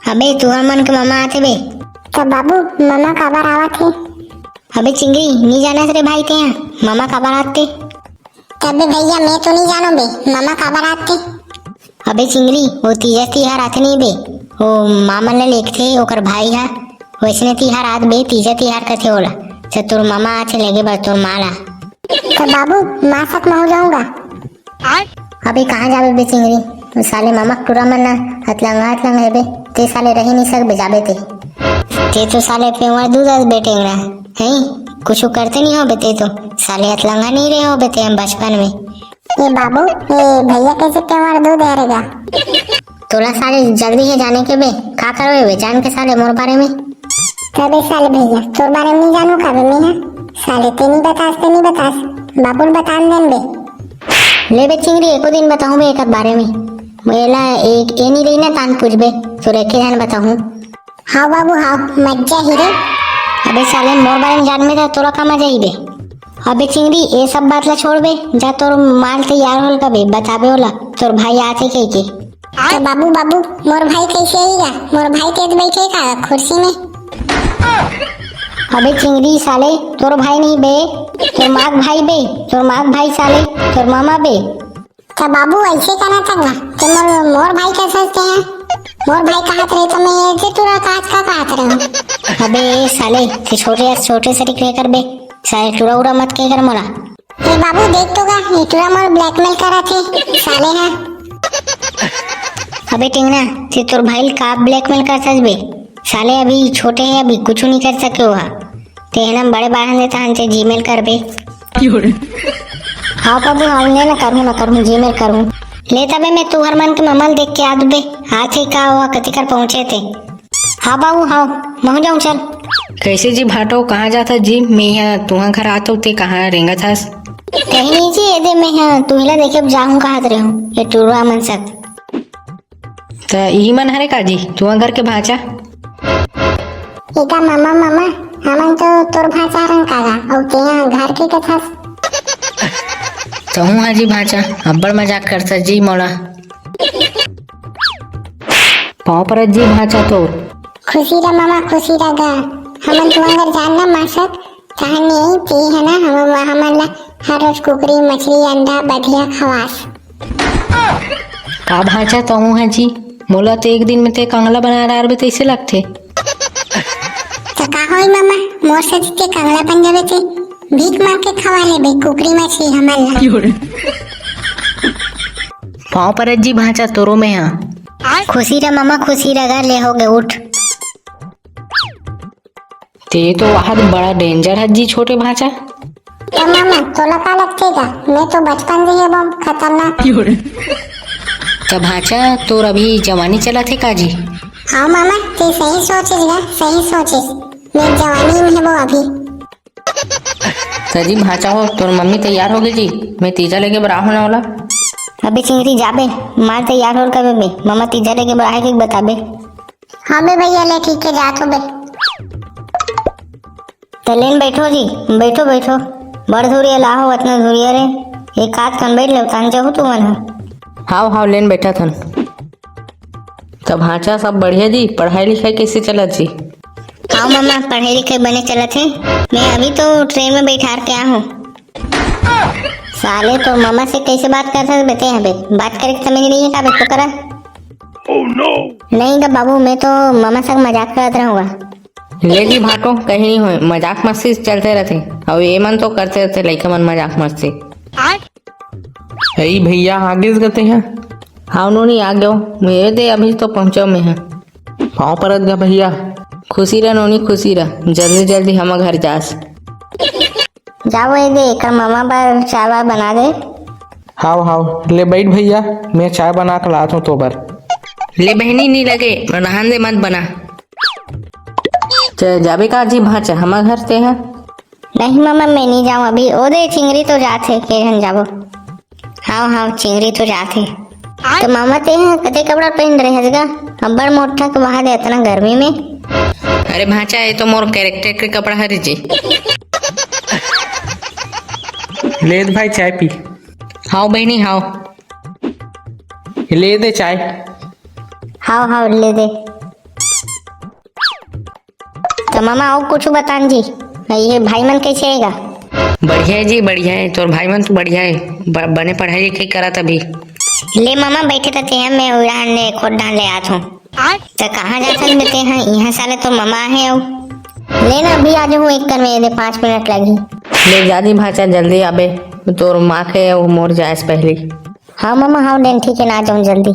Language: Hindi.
अबे तुहर मन के मामा आथे बे। तो बाबू मामा काबर आवत हे? अबे चिंगरी नहीं जानत रे भाई ते मामा काबर आते। तबे भैया मैं तो नहीं जानो बे मामा काबर आते। अबे चिंगरी वो तीजा तिहार आथे नहीं बे, वो मामा ने लेखथे ओकर भाई हा वैसने तिहार आत बे, तीजा तिहार कथे ओला। तो तोर मामा आथे लगे बस तोर माला। तो बाबू माँ सक मैं हो जाऊंगा। अबे कहाँ जाबे बे चिंगरी, तो साले मामा टूरा मन हतलंगा है बे, ते साले रह नहीं सकबे जाबे ते तो साले पेवर दूध बेटे है कुछ करते नहीं हो बे, ते तो साले हतलंगा नहीं रहे हो बे ते हम बचपन में। ये बाबू ये भैया कैसे त्योहार दूध रहेगा? तोला साले जल्दी है जाने के बे, का करो बे जान के साले मोर बारे में। कबे साले भैया तोर बारे में नहीं जानू कबे मैं हा? साले ते नहीं बतास बाबू बता देन बे। ले बे चिंगरी एको दिन बताऊं बे एक बारे में, मेला एक ए नहीं रही ना तान पूछ बे तो रेखे जान बताऊं। हाँ बाबू हाँ मज्जा ही रे। अबे साले मोर बारे में जान में था तोरा का मजा ही बे। अबे चिंगरी ये सब बात ला छोड़ बे, जा तोर माल तैयार होल कबे बताबे होला तोर भाई आते कह के। तो बाबू मोर भाई कैसे आएगा? मोर भाई तेज बैठे का कुर्सी में। अबे चिंगरी साले तोर भाई नहीं बे, तोर माग भाई बे, तोर माग भाई साले तोर मामा बे। तो बाबू ऐसे कहना था कि मोर भाई क्या सोचते हैं? मोर भाई कहत रहे तो मैं ऐसे तुरा काज का कहत रहा। अबे साले ते छोटे से रिक्वे कर बे, साले टूरा उरा मत के कर मोला। ये बाबू देख तो का ये टूरा मोर ब्लैकमेल करा थे साले हा। अबे टिंगना ते तोर भाई का ब्लैकमेल कर सस बे, साले अभी छोटे हैं अभी कुछ नहीं कर सके हो ते हम बड़े बाहर देता हंसे जीमेल कर बे। हाँ बाबू हाँ ना करूँ जीमेल करूँ। ले तबे मैं तुहर मन के ममल देख के आद बे, आज ही का हुआ कति कर पहुँचे थे। हाँ बाबू हाँ मैं जाऊँ चल। कैसे जी भाटो कहाँ जाता जी? मैं यहाँ तुम्हारे घर आता हूँ ते कहाँ रेंगा था? कहीं नहीं जी ये दे मैं हाँ तुम्हें देखे जाऊँ कहाँ रहे हूँ ये टूरा मन सक। तो यही मन हरे का जी तुम्हारे घर के भाचा? एका मामा हमन तो तोर भाचा रंग कागा और ते यहाँ घर के कथा। तो हूँ हाँ जी भाचा अब्बड़ मजाक करता जी मोला। पाँव पर जी भाचा तो खुशी रहा मामा खुशी रहा हमन तुम्हारे जानना मासक कहानी यही ते है ना हमन ला हर रोज कुकरी मछली अंडा बढ़िया खवास। का भाचा तो हूँ हाँ जी मोला तो एक दिन में ते कंगला बना रहा तो ऐसे लगते। तो का होई मामा मोर से ते कंगला बन जावे थे भीख मार के खवा ले बे कुकरी मछली हमन ला। पाँव पर जी भाचा तोरो में हाँ। खुशी रहा मामा खुशी रहा ले हो गए उठ। ते तो वहाँ बड़ा डेंजर है जी छोटे भाचा। तो मामा तोला का लगते का मैं तो बचपन से ही बहुत खतरनाक। तो भाचा तो अभी जवानी चला थे का जी? हाँ मामा ते सही सोचिस ना सही सोचिस मैं जवानी में है वो अभी। तो जी भाचा हो तोर मम्मी तैयार हो गई जी, मैं तीजा लेके बरा होने वाला। अबे चिंगरी जाबे मार तैयार होल कबे बे, मामा तीजा लेके बढ़ाए के बताबे। हाँ बे भैया ले ठीक है जात हो बे। तो लेन बैठो जी बैठो बड़ धुरिया लाहो अतना धुरिया रे एक हाथ कन बैठ ले तान चाहू तू मन। हाँ लेन बैठा थन। तो भाचा सब बढ़िया जी, पढ़ाई लिखाई कैसे चला जी? हाँ मामा पढ़ाई लिखाई बने चला थे, मैं अभी तो ट्रेन में बैठा के आया हूँ। साले तो मामा से कैसे बात कर सकते बेटे यहाँ पे बात करे समझ नहीं है का बे तो करा। नहीं का बाबू मैं तो मामा से मजाक करता रहूँगा। ले जी भाटो कहीं नहीं हुए मजाक मस्ती चलते रहते और ये मन तो करते रहते लड़के मन मजाक मस्ती। अरे भैया आगे करते हैं। हाँ उन्होंने आ गयो मेरे दे अभी तो पहुँचो मैं हाँ। पाँव परत गया भैया। खुशी रह नोनी खुशी रह जल्दी हम घर जास। जाओ ये दे का मामा बार चाय बना दे। हाँ ले बैठ भैया मैं चाय बना कर लाता हूँ तो बार। ले बहनी नहीं लगे रहन दे मत बना। जाबे का जी भाचा हमारे घर से है? नहीं मामा मैं नहीं जाऊँ अभी, ओ दे चिंगरी तो जाते केहन जाबो। हाँ चिंगरी तो जाते। तो मामा ते हैं कते कपड़ा पहन रहे हैं अब्बड़ मोटा के बाहर इतना गर्मी में। अरे भाचा ये तो मोर कैरेक्टर के कपड़ा है जी। ले दे भाई चाय पी। हाँ बहनी हाँ ले दे चाय। हाँ ले दे। तो मामा और कुछ बतान जी, ये भाई मन कैसे आएगा? बढ़िया है जी, बढ़िया है। तोर भाई मन तो बढ़िया है, बने पढ़ाई लिखाई करा तभी। ले मामा बैठे रहते हैं, मैं उड़ान ले खोद डाल ले आत हूँ। तो कहाँ जा सकते बेटे हैं, यहाँ साले तो मामा है। अब लेना अभी आ जाऊँ एक कर में 5 मिनट लगी। ले जा दी भाचा, जल्दी आबे, तोर माँ के मोर जाए पहले। हाँ मामा हाँ, दिन ठीक है ना, आ जाऊँ जल्दी।